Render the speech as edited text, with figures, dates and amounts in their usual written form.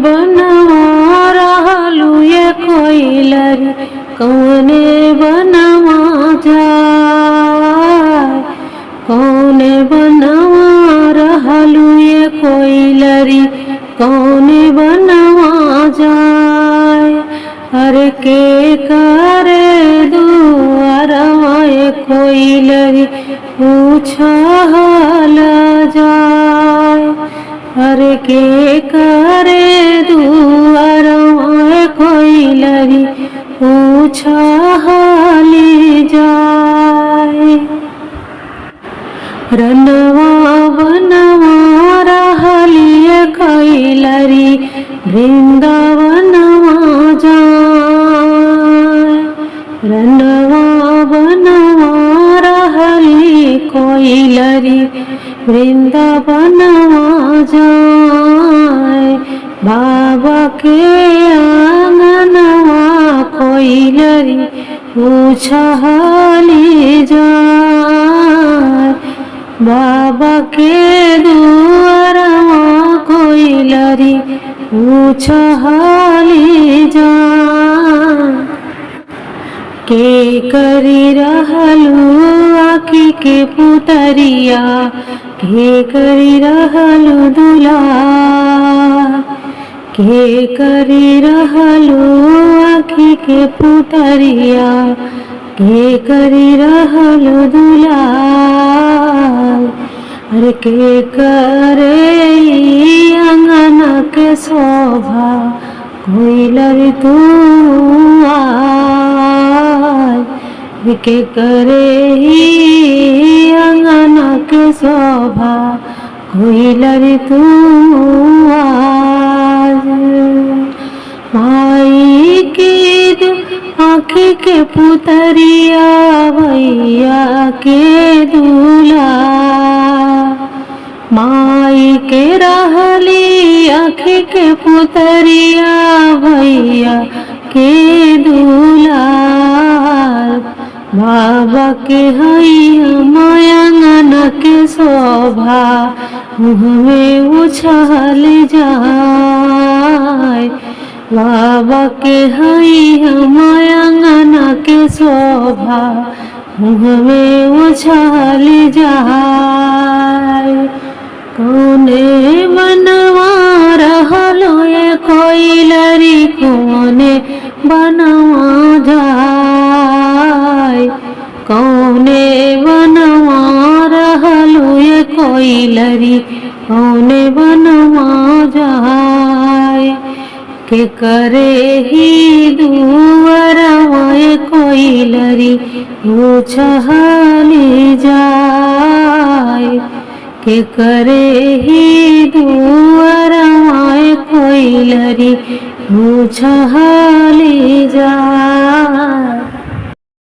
बनवा रहलू ये कोइलरी कौने बनवा जाए। कौने बनवा रहलू ये कोइलरी कौने बनवा जाए। अरे के करे दुआरवा ये कोइलरी पूछल जाए। अरे के करे दुआरवा ये कोइलरी पूछल जाए। रनवा बनवा रहली ये कोइलरी वृंदावनवा जाए। रनवा बनवा रहली कोइलरी वृंदावनवा जाए। बाबा के आंगनवा कोइलरी पूछली जाए। बाबा के दुआरवा कोइलरी पूछली जाए। के करी रहलू आँखी के पुतरिया के करी रहलू दुला। के करी रहलू आँखी के पुतरिया के करी रहलू दुला। अरे के करे अंगना के शोभा कोइलरी तू आए। के करे अंगना के शोभा कोइलरी तू आए। माई की आँखी के पुतरिया भैया के दूल्हा। माई के रहली आँखी के पुतरिया भैया के दूल्हा। बाबा के हैया मायंगना के शोभा हमें उछल जाए। बाबा के हैया मायंगना के शोभा हमें उछल जाए। कौने बनवा रहलो ये कोइलरी कौने बनवा जाए। कौने बनवा रहलो ये कोइलरी कौने बनवा जाए। के करे ही दुआरवा ये कोइलरी पूछली जाए। के करे ही दुआरवा ये कोइलरी पूछली जाए।